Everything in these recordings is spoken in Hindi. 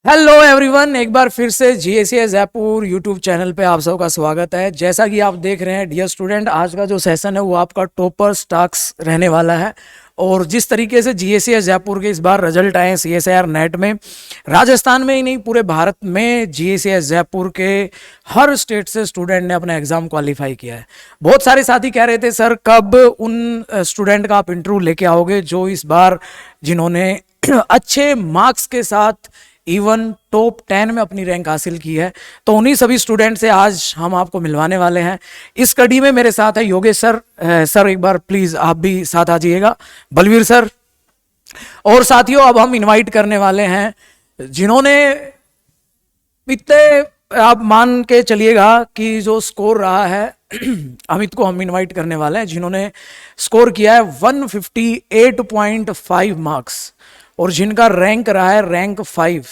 हेलो एवरीवन, एक बार फिर से जीएसएस जयपुर यूट्यूब चैनल पे आप सबका स्वागत है। जैसा कि आप देख रहे हैं डियर स्टूडेंट, आज का जो सेशन है वो आपका टॉपर्स टास्क रहने वाला है। और जिस तरीके से जीएसएस जयपुर के इस बार रिजल्ट आए सीएसआईआर नेट में, राजस्थान में ही नहीं पूरे भारत में जीएसएस जयपुर के हर स्टेट से स्टूडेंट ने अपना एग्जाम क्वालिफाई किया है। बहुत सारे साथी कह रहे थे सर कब उन स्टूडेंट का आप इंटरव्यू लेके आओगे जो इस बार जिन्होंने अच्छे मार्क्स के साथ इवन टॉप 10 में अपनी रैंक हासिल की है। तो उन्हीं सभी स्टूडेंट से आज हम आपको मिलवाने वाले हैं। इस कड़ी में मेरे साथ है योगेश सर। सर एक बार प्लीज आप भी साथ आ जाइएगा, बलवीर सर। और साथियों अब हम इनवाइट करने वाले हैं जिन्होंने इतने आप मान के चलिएगा कि जो स्कोर रहा है अमित को हम इनवाइट करने वाले हैं जिन्होंने स्कोर किया है 158.5 मार्क्स और जिनका रैंक रहा है रैंक 5।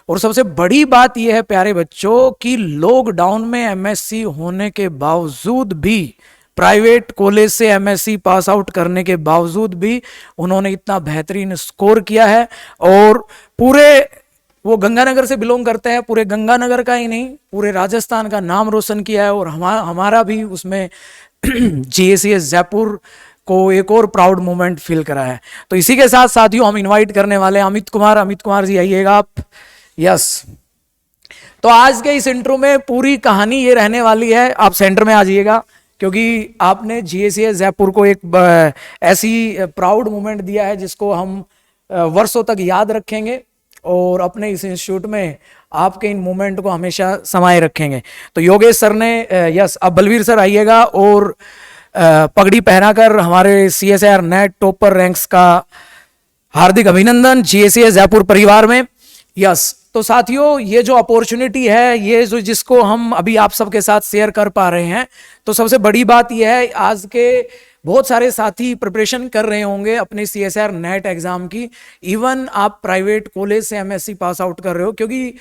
और सबसे बड़ी बात यह है प्यारे बच्चों कि लॉकडाउन में एमएससी होने के बावजूद भी, प्राइवेट कॉलेज से एमएससी पास आउट करने के बावजूद भी उन्होंने इतना बेहतरीन स्कोर किया है। और पूरे वो गंगानगर से बिलोंग करते हैं, पूरे गंगानगर का ही नहीं पूरे राजस्थान का नाम रोशन किया है। और हमारा भी उसमें जीएसएस जयपुर को एक और प्राउड मोमेंट फील करा है। तो इसी के साथ साथियों हम इनवाइट करने वाले हैं अमित कुमार जी, आइएगा आप। यस, तो आज के इस इंट्रो में पूरी कहानी ये रहने वाली है, आप सेंटर में आ जाइएगा क्योंकि आपने जीएसएस जयपुर को एक ऐसी प्राउड मोमेंट दिया है जिसको हम वर्षों तक याद रखेंगे और अपने इस इंस्टीट्यूट में आपके इन मोमेंट को हमेशा समाये रखेंगे। तो योगेश सर ने यस, अब बलवीर सर आइएगा और पगड़ी पहनाकर हमारे सीएसआईआर नेट टॉपर रैंक्स का हार्दिक अभिनंदन जीएसएस जयपुर परिवार में। यस, तो साथियों ये जो अपॉर्चुनिटी है, ये जो जिसको हम अभी आप सबके साथ शेयर कर पा रहे हैं, तो सबसे बड़ी बात यह है आज के बहुत सारे साथी प्रिपरेशन कर रहे होंगे अपने सीएसआईआर नेट एग्जाम की। इवन आप प्राइवेट कॉलेज से एमएससी पास आउट कर रहे हो, क्योंकि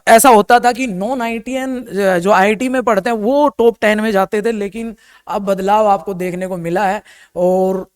ऐसा होता था कि नॉन आईटीएन जो आईआईटी में पढ़ते हैं वो टॉप 10 में जाते थे, लेकिन अब बदलाव आपको देखने को मिला है। और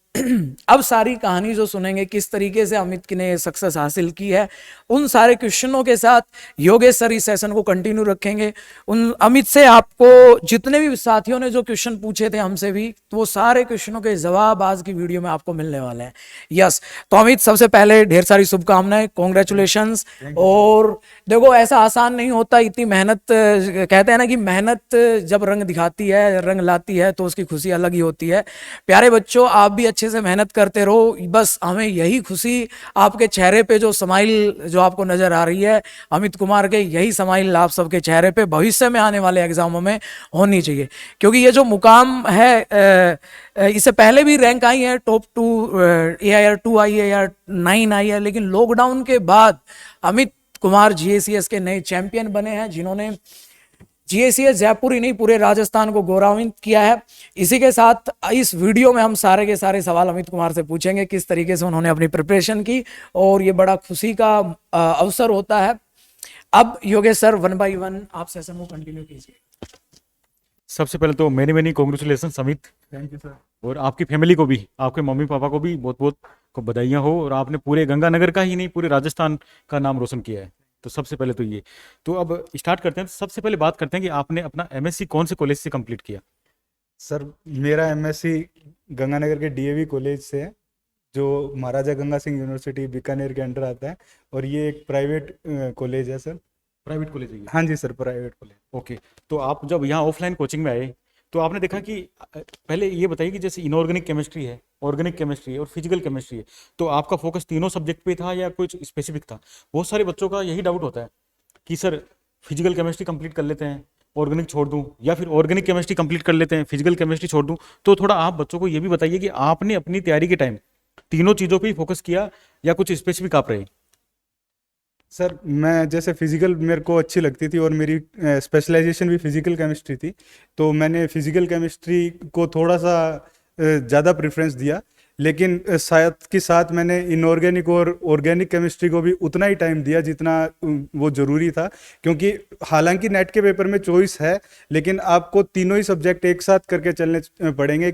अब सारी कहानी जो सुनेंगे किस तरीके से अमित ने सक्सेस हासिल की है, उन सारे क्वेश्चनों के साथ योगेश सर इस सेशन को कंटिन्यू रखेंगे। उन अमित से आपको जितने भी साथियों ने जो क्वेश्चन पूछे थे हमसे भी, तो वो सारे क्वेश्चनों के जवाब आज की वीडियो में आपको मिलने वाले हैं। यस, तो अमित सबसे पहले ढेर सारी शुभकामनाएं, कॉन्ग्रेचुलेशंस। और देखो ऐसा आसान नहीं होता, इतनी मेहनत, कहते हैं ना कि मेहनत जब रंग दिखाती है, रंग लाती है, तो उसकी खुशी अलग ही होती है। प्यारे बच्चों आप भी अच्छे से मेहनत करते रहो, बस हमें यही खुशी आपके चेहरे पे जो स्माइल जो आपको नजर आ रही है अमित कुमार के, यही स्माइल आप सबके चेहरे पे भविष्य में आने वाले एग्जामों में होनी चाहिए। क्योंकि ये जो मुकाम है, इससे पहले भी रैंक आई है, टॉप 2 AIR 2 आई है, AIR 9 आई है, लेकिन लॉकडाउन के बाद अमित कुमार जीएसएस के नए चैंपियन बने हैं जिन्होंने जीएसएस जयपुर ही नहीं पूरे राजस्थान को गौरवान्वित किया है। इसी के साथ इस वीडियो में हम सारे के सारे सवाल अमित कुमार से पूछेंगे किस तरीके से उन्होंने अपनी प्रिपरेशन की, और ये बड़ा खुशी का अवसर होता है। अब योगेश सर 1 बाय 1 आप सेशन को कंटिन्यू कीजिए। सबसे पहले तो many congratulation Amit. Thank you sir. और आपकी फैमिली को भी, आपके मम्मी पापा को भी बहुत बहुत को बधाइयाँ हो। और आपने पूरे गंगानगर का ही नहीं पूरे राजस्थान का नाम रोशन किया है, तो सबसे पहले तो ये। तो अब स्टार्ट करते हैं। सबसे पहले बात करते हैं कि आपने अपना एमएससी कौन से कॉलेज से कंप्लीट किया? सर मेरा एमएससी गंगानगर के डीएवी कॉलेज से है, जो महाराजा गंगा सिंह यूनिवर्सिटी बीकानेर के अंडर आता है, और ये एक प्राइवेट कॉलेज है सर। प्राइवेट कॉलेज है ये? हाँ जी सर, प्राइवेट कॉलेज। ओके, तो आप जब यहाँ ऑफलाइन कोचिंग में आए तो आपने देखा कि पहले ये बताइए कि जैसे इनऑर्गेनिक केमिस्ट्री है, ऑर्गेनिक केमिस्ट्री है और फिजिकल केमिस्ट्री है, तो आपका फोकस तीनों सब्जेक्ट पे था या कुछ स्पेसिफिक था? बहुत सारे बच्चों का यही डाउट होता है कि सर फिजिकल केमिस्ट्री कंप्लीट कर लेते हैं, ऑर्गेनिक छोड़ दूं, या फिर ऑर्गेनिक केमिस्ट्री कंप्लीट कर लेते हैं, फिजिकल केमिस्ट्री छोड़ दूं। तो थोड़ा आप बच्चों को ये भी बताइए कि आपने अपनी तैयारी के टाइम तीनों चीज़ों पर ही फोकस किया या कुछ स्पेसिफिक आप रहे? सर मैं जैसे फिजिकल मेरे को अच्छी लगती थी और मेरी स्पेशलाइजेशन भी फिजिकल केमिस्ट्री थी, तो मैंने फिजिकल केमिस्ट्री को थोड़ा सा ज़्यादा प्रेफरेंस दिया। लेकिन शायद के साथ मैंने इनऑर्गेनिक और ऑर्गेनिक केमिस्ट्री को भी उतना ही टाइम दिया जितना वो ज़रूरी था। क्योंकि हालांकि नेट के पेपर में चॉइस है, लेकिन आपको तीनों ही सब्जेक्ट एक साथ करके चलने पड़ेंगे।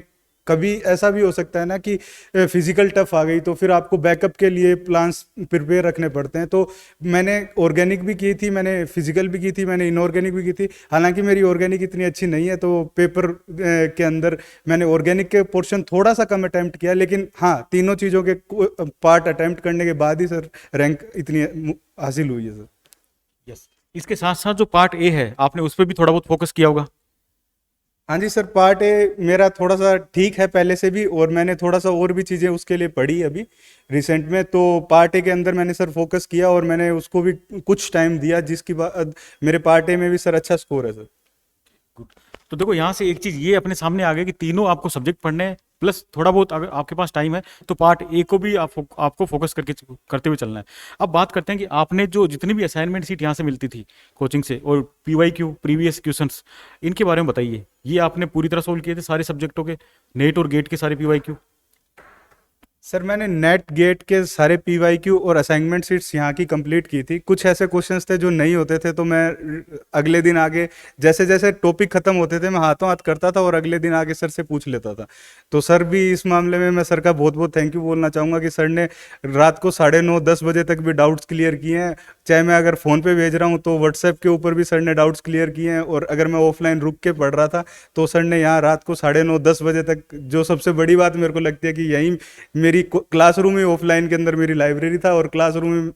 कभी ऐसा भी हो सकता है ना कि फिजिकल टफ आ गई, तो फिर आपको बैकअप के लिए प्लान्स प्रिपेयर रखने पड़ते हैं। तो मैंने ऑर्गेनिक भी की थी, मैंने फिजिकल भी की थी, मैंने इनऑर्गेनिक भी की थी। हालांकि मेरी ऑर्गेनिक इतनी अच्छी नहीं है, तो पेपर के अंदर मैंने ऑर्गेनिक के पोर्शन थोड़ा सा कम अटेम्प्ट किया, लेकिन हाँ, तीनों चीज़ों के पार्ट अटेम्प्ट करने के बाद ही सर रैंक इतनी हासिल हुई है सर। यस, इसके साथ साथ जो पार्ट ए है आपने उस पर भी थोड़ा बहुत फोकस किया होगा। हाँ जी सर, पार्ट ए मेरा थोड़ा सा ठीक है पहले से भी, और मैंने थोड़ा सा और भी चीज़ें उसके लिए पढ़ी अभी रिसेंट में। तो पार्ट ए के अंदर मैंने सर फोकस किया और मैंने उसको भी कुछ टाइम दिया, जिसकी बाद मेरे पार्ट ए में भी सर अच्छा स्कोर है सर। गुड। तो देखो यहाँ से एक चीज ये अपने सामने आ गया कि तीनों आपको सब्जेक्ट पढ़ने हैं, प्लस थोड़ा बहुत अगर आपके पास टाइम है तो पार्ट ए को भी आपको फोकस करके करते हुए चलना है। अब बात करते हैं कि आपने जो जितनी भी असाइनमेंट सीट यहाँ से मिलती थी कोचिंग से और पीवाईक्यू प्रीवियस क्वेश्चंस, इनके बारे में बताइए। ये आपने पूरी तरह सोल्व किए थे सारे सब्जेक्टों के, नेट और गेट के सारे पीवाईक्यू? सर मैंने नेट गेट के सारे पीवाईक्यू और असाइनमेंट सीट्स यहाँ की कंप्लीट की थी। कुछ ऐसे क्वेश्चंस थे जो नहीं होते थे, तो मैं अगले दिन आगे जैसे जैसे टॉपिक खत्म होते थे मैं हाथों हाथ करता था और अगले दिन आगे सर से पूछ लेता था। तो सर भी इस मामले में मैं सर का बहुत बहुत थैंक यू बोलना चाहूँगा कि सर ने रात को 9:30-10 बजे तक भी डाउट्स क्लियर किए हैं। चाहे मैं अगर फ़ोन पे भेज रहा हूँ तो व्हाट्सएप के ऊपर भी सर ने डाउट्स क्लियर किए हैं, और अगर मैं ऑफलाइन रुक के पढ़ रहा था तो सर ने यहाँ रात को 9:30-10 बजे तक, जो सबसे बड़ी बात मेरे को लगती है कि यही मेरी क्लासरूम ही ऑफलाइन के अंदर मेरी लाइब्रेरी था, और क्लासरूम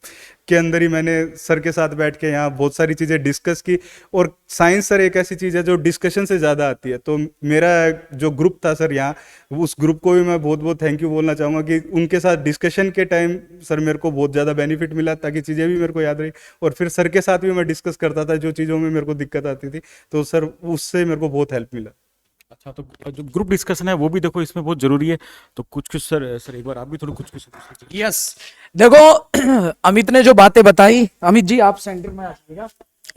के अंदर ही मैंने सर के साथ बैठ के यहाँ बहुत सारी चीज़ें डिस्कस की। और साइंस सर एक ऐसी चीज़ है जो डिस्कशन से ज़्यादा आती है, तो मेरा जो ग्रुप था सर यहाँ, उस ग्रुप को भी मैं बहुत बहुत थैंक यू बोलना चाहूँगा कि उनके साथ डिस्कशन के टाइम सर मेरे को बहुत ज़्यादा बेनिफिट मिला, ताकि चीज़ें भी मेरे को याद रही, और फिर सर के साथ भी मैं डिस्कस करता था जो चीज़ों में मेरे को दिक्कत आती थी, तो सर उससे मेरे को बहुत हेल्प मिला। अच्छा, तो जो ग्रुप डिस्कशन है वो भी देखो इसमें बहुत जरूरी है। तो कुछ कुछ सर एक बार आप भी थोड़ा कुछ कुछ पूछ लीजिए। यस, देखो अमित ने जो बातें बताई, अमित जी आप सेंटर में आ जाइएगा।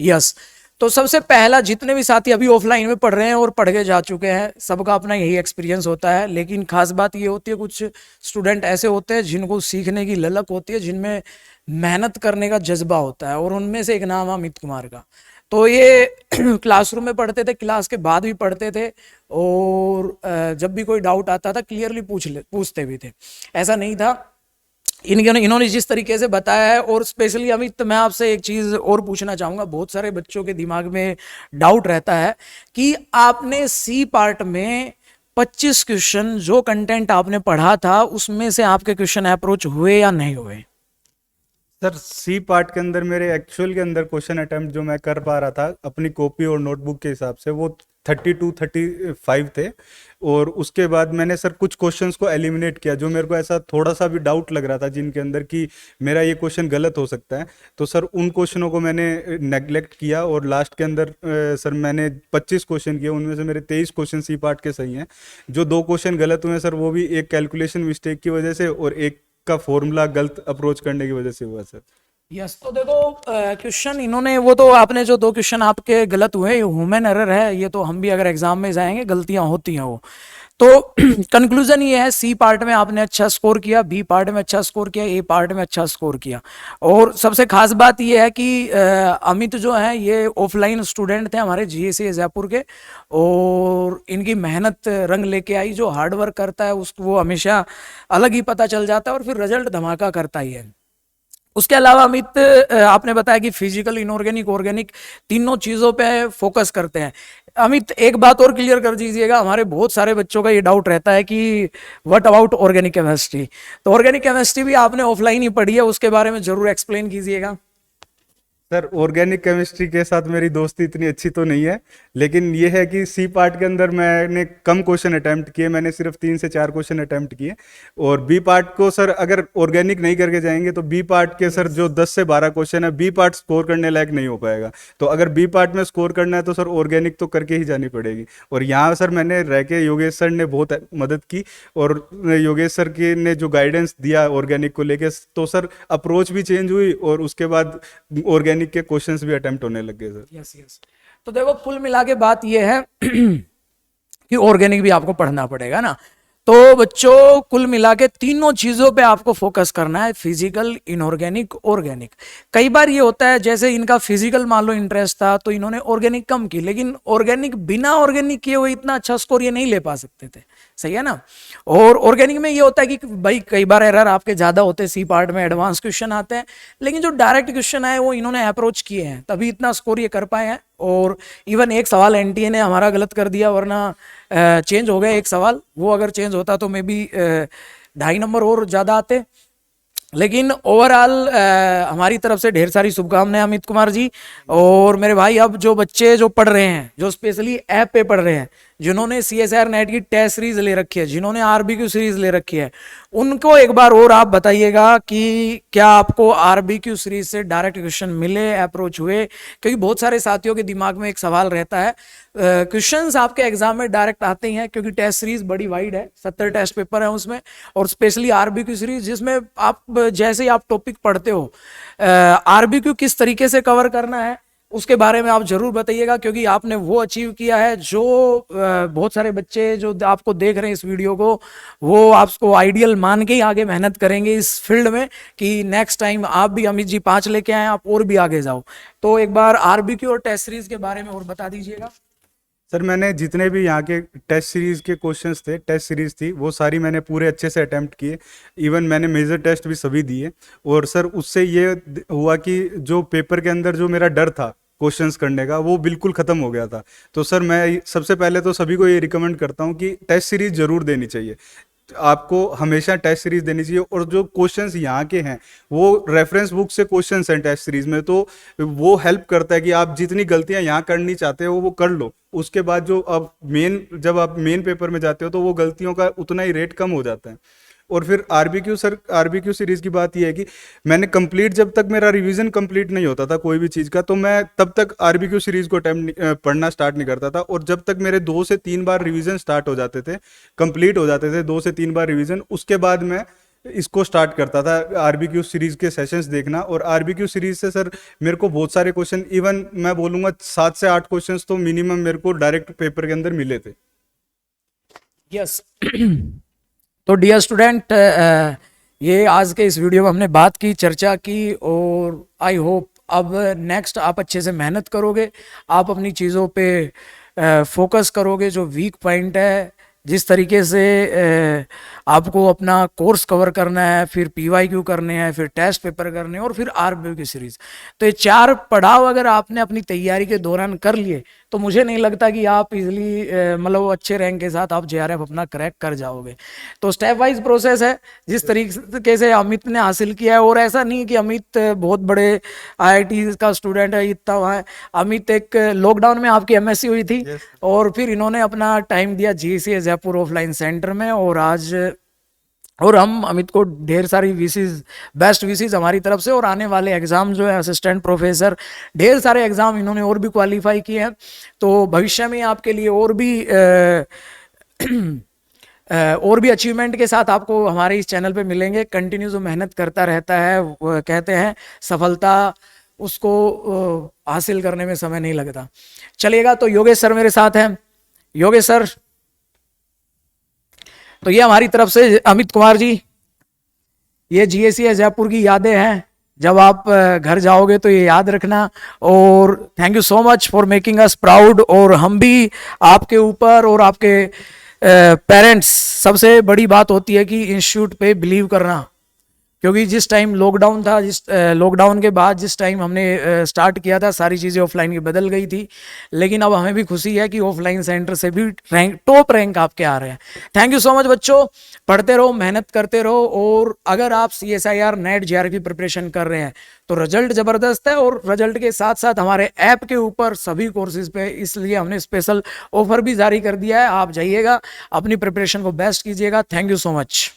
यस, तो सबसे पहला, जितने भी साथी अभी ऑफलाइन में पढ़ रहे हैं और पढ़ के जा चुके हैं, सबका अपना यही एक्सपीरियंस होता है। लेकिन खास बात ये होती है, कुछ स्टूडेंट ऐसे होते हैं जिनको सीखने की ललक होती है, जिनमें मेहनत करने का जज्बा होता है, और उनमें से एक नाम है अमित कुमार का। तो ये क्लासरूम में पढ़ते थे, क्लास के बाद भी पढ़ते थे, और जब भी कोई डाउट आता था क्लियरली पूछते भी थे। ऐसा नहीं था, इन्होंने जिस तरीके से बताया है। और स्पेशली अमित, मैं आपसे एक चीज और पूछना चाहूंगा, बहुत सारे बच्चों के दिमाग में डाउट रहता है कि आपने सी पार्ट में 25 क्वेश्चन जो कंटेंट आपने पढ़ा था उसमें से आपके क्वेश्चन अप्रोच हुए या नहीं हुए? सर सी पार्ट के अंदर मेरे एक्चुअल के अंदर क्वेश्चन अटेम्प्ट जो मैं कर पा रहा था अपनी कॉपी और नोटबुक के हिसाब से, वो 32-35 थे। और उसके बाद मैंने सर कुछ क्वेश्चंस को एलिमिनेट किया, जो मेरे को ऐसा थोड़ा सा भी डाउट लग रहा था जिनके अंदर कि मेरा ये क्वेश्चन गलत हो सकता है, तो सर उन क्वेश्चनों को मैंने नेग्लेक्ट किया। और लास्ट के अंदर सर मैंने 25 क्वेश्चन किए, उनमें से मेरे 23 क्वेश्चन सी पार्ट के सही हैं। जो 2 क्वेश्चन गलत हुए हैं सर, वो भी एक कैलकुलेशन मिस्टेक की वजह से और एक का फॉर्मूला गलत अप्रोच करने की वजह से हुआ सर। यस, तो देखो क्वेश्चन इन्होंने, वो तो आपने जो 2 क्वेश्चन आपके गलत हुए, ह्यूमन एरर है, ये तो हम भी अगर एग्जाम में जाएंगे गलतियां होती हैं वो। तो कंक्लूजन ये है, सी पार्ट में आपने अच्छा स्कोर किया, बी पार्ट में अच्छा स्कोर किया, ए पार्ट में अच्छा स्कोर किया। और सबसे खास बात ये है कि अमित जो है ये ऑफलाइन स्टूडेंट थे हमारे जीएसी जयपुर के, और इनकी मेहनत रंग लेके आई। जो हार्ड वर्क करता है उसको वो हमेशा अलग ही पता चल जाता है, और फिर रिजल्ट धमाका करता ही है। उसके अलावा अमित, आपने बताया कि फिजिकल, इनऑर्गेनिक, ऑर्गेनिक तीनों चीज़ों पे फोकस करते हैं। अमित एक बात और क्लियर कर दीजिएगा, हमारे बहुत सारे बच्चों का ये डाउट रहता है कि व्हाट अबाउट ऑर्गेनिक केमिस्ट्री। तो ऑर्गेनिक केमिस्ट्री भी आपने ऑफलाइन ही पढ़ी है, उसके बारे में जरूर एक्सप्लेन कीजिएगा। सर ऑर्गेनिक केमिस्ट्री के साथ मेरी दोस्ती इतनी अच्छी तो नहीं है, लेकिन ये है कि सी पार्ट के अंदर मैंने कम क्वेश्चन अटेम्प्ट किए, मैंने सिर्फ 3 से 4 क्वेश्चन अटेम्प्ट किए। और बी पार्ट को सर अगर ऑर्गेनिक नहीं करके जाएंगे तो बी पार्ट के सर जो 10 से 12 क्वेश्चन है, बी पार्ट स्कोर करने लायक नहीं हो पाएगा। तो अगर बी पार्ट में स्कोर करना है तो सर ऑर्गेनिक तो करके ही जानी पड़ेगी। और यहाँ सर मैंने रह के योगेश सर ने बहुत मदद की, और योगेश सर के ने जो गाइडेंस दिया ऑर्गेनिक को लेके, तो सर अप्रोच भी चेंज हुई, और उसके बाद ऑर्गेनिक के क्वेश्चंस भी अटेम्प्ट होने लग गए सर। यस यस, तो देखो कुल मिला के बात ये है कि ऑर्गेनिक भी आपको पढ़ना पड़ेगा ना। तो बच्चों कुल मिला के तीनों चीजों पे आपको फोकस करना है, फिजिकल, इनऑर्गेनिक, ऑर्गेनिक। कई बार ये होता है, जैसे इनका फिजिकल मान लो इंटरेस्ट था तो इन्होंने ऑर्गेनिक कम की, लेकिन ऑर्गेनिक बिना ऑर्गेनिक किए हुए इतना अच्छा स्कोर ये नहीं ले पा सकते थे। सही है ना। और ऑर्गेनिक में ये होता है कि भाई कई बार एरर आपके ज़्यादा होते हैं, सी पार्ट में एडवांस क्वेश्चन आते हैं, लेकिन जो डायरेक्ट क्वेश्चन आए वो इन्होंने अप्रोच किए हैं तभी इतना स्कोर ये कर पाए हैं। और इवन एक सवाल एनटीए ने हमारा गलत कर दिया, वरना चेंज हो गया एक सवाल, वो अगर चेंज होता तो मे बी 2.5 नंबर और ज़्यादा आते। लेकिन ओवरऑल हमारी तरफ से ढेर सारी शुभकामनाएं अमित कुमार जी। और मेरे भाई अब जो बच्चे जो पढ़ रहे हैं, जो स्पेशली ऐप पे पढ़ रहे हैं, जिन्होंने CSIR नेट की टेस्ट सीरीज ले रखी है, जिन्होंने RBQ सीरीज ले रखी है, उनको एक बार और आप बताइएगा कि क्या आपको RBQ सीरीज से डायरेक्ट क्वेश्चन मिले, अप्रोच हुए, क्योंकि बहुत सारे साथियों के दिमाग में एक सवाल रहता है। क्वेश्चंस आपके एग्जाम में डायरेक्ट आते ही हैं क्योंकि टेस्ट सीरीज बड़ी वाइड है, 70 टेस्ट पेपर है उसमें, और स्पेशली RBQ सीरीज जिसमें आप जैसे ही आप टॉपिक पढ़ते हो RBQ किस तरीके से कवर करना है उसके बारे में आप जरूर बताइएगा, क्योंकि आपने वो अचीव किया है जो बहुत सारे बच्चे जो आपको देख रहे हैं इस वीडियो को, वो आपको आइडियल मान के ही आगे मेहनत करेंगे इस फील्ड में कि नेक्स्ट टाइम आप भी अमित जी 5 लेके आए, आप और भी आगे जाओ। तो एक बार RBQ और टेस्ट सीरीज के बारे में और बता दीजिएगा। सर मैंने जितने भी यहाँ के टेस्ट सीरीज के क्वेश्चंस थे, टेस्ट सीरीज थी, वो सारी मैंने पूरे अच्छे से अटेम्प्ट किए। इवन मैंने मेजर टेस्ट भी सभी दिए। और सर उससे ये हुआ कि जो पेपर के अंदर जो मेरा डर था क्वेश्चंस करने का, वो बिल्कुल ख़त्म हो गया था। तो सर मैं सबसे पहले तो सभी को ये रिकमेंड करता हूँ कि टेस्ट सीरीज जरूर देनी चाहिए, आपको हमेशा टेस्ट सीरीज देनी चाहिए। और जो क्वेश्चंस यहाँ के हैं वो रेफरेंस बुक से क्वेश्चंस हैं टेस्ट सीरीज में, तो वो हेल्प करता है कि आप जितनी गलतियाँ यहाँ करनी चाहते हो वो कर लो। उसके बाद जो जब आप मेन पेपर में जाते हो तो वो गलतियों का उतना ही रेट कम हो जाता है। और फिर आरबीक्यू सीरीज की बात यह है कि मैंने कंप्लीट, जब तक मेरा रिवीजन कंप्लीट नहीं होता था कोई भी चीज़ का, तो मैं तब तक आरबीक्यू सीरीज को पढ़ना स्टार्ट नहीं करता था। और जब तक मेरे 2 से 3 बार रिवीजन स्टार्ट हो जाते थे, कंप्लीट हो जाते थे 2 से 3 बार रिवीजन, उसके बाद मैं इसको स्टार्ट करता था आरबीक्यू सीरीज के सेशंस देखना। और आरबीक्यू सीरीज से सर मेरे को बहुत सारे क्वेश्चन, इवन मैं बोलूँगा 7 से 8 क्वेश्चंस तो मिनिमम मेरे को डायरेक्ट पेपर के अंदर मिले थे। यस तो डियर स्टूडेंट, ये आज के इस वीडियो में हमने बात की, चर्चा की, और आई होप अब नेक्स्ट आप अच्छे से मेहनत करोगे, आप अपनी चीज़ों पे फोकस करोगे, जो वीक पॉइंट है, जिस तरीके से आपको अपना कोर्स कवर करना है, फिर PYQ करने हैं, फिर टेस्ट पेपर करने हैं, और फिर RBQ की सीरीज। तो ये 4 पड़ाव अगर आपने अपनी तैयारी के दौरान कर लिए तो मुझे नहीं लगता कि आप इजीली मतलब अच्छे रैंक के साथ आप JRF अपना क्रैक कर जाओगे। तो स्टेप वाइज प्रोसेस है जिस तरीके से अमित ने हासिल किया है। और ऐसा नहीं कि अमित बहुत बड़े IIT का स्टूडेंट है, इतना हुआ है। अमित एक लॉकडाउन में आपकी MSc हुई थी, और फिर इन्होंने अपना टाइम दिया GCS जयपुर ऑफलाइन सेंटर में, और हम अमित को ढेर सारी विशेष बेस्ट विशेष हमारी तरफ से। और आने वाले एग्जाम जो है असिस्टेंट प्रोफेसर, ढेर सारे एग्जाम इन्होंने और भी क्वालिफाई किए हैं। तो भविष्य में आपके लिए और भी अचीवमेंट के साथ आपको हमारे इस चैनल पे मिलेंगे। कंटिन्यू जो मेहनत करता रहता है, वो कहते हैं सफलता उसको हासिल करने में समय नहीं लगता। चलिएगा, तो योगेश सर मेरे साथ हैं। योगेश सर, तो ये हमारी तरफ से अमित कुमार जी, ये GSES जयपुर की यादें हैं, जब आप घर जाओगे तो ये याद रखना। और thank you so much for making us proud. और हम भी आपके ऊपर और आपके पेरेंट्स, सबसे बड़ी बात होती है कि इंस्टीट्यूट पे बिलीव करना, क्योंकि जिस टाइम लॉकडाउन था, लॉकडाउन के बाद जिस टाइम हमने स्टार्ट किया था, सारी चीज़ें ऑफलाइन की बदल गई थी। लेकिन अब हमें भी खुशी है कि ऑफलाइन सेंटर से भी टॉप रैंक आपके आ रहे हैं। थैंक यू सो मच बच्चों, पढ़ते रहो, मेहनत करते रहो। और अगर आप CSIR नेट JRF की प्रिपरेशन कर रहे हैं तो रिजल्ट ज़बरदस्त है, और रिजल्ट के साथ साथ हमारे ऐप के ऊपर सभी कोर्सेज पे इसलिए हमने स्पेशल ऑफर भी जारी कर दिया है। आप जाइएगा, अपनी प्रिपरेशन को बेस्ट कीजिएगा। Thank you so much.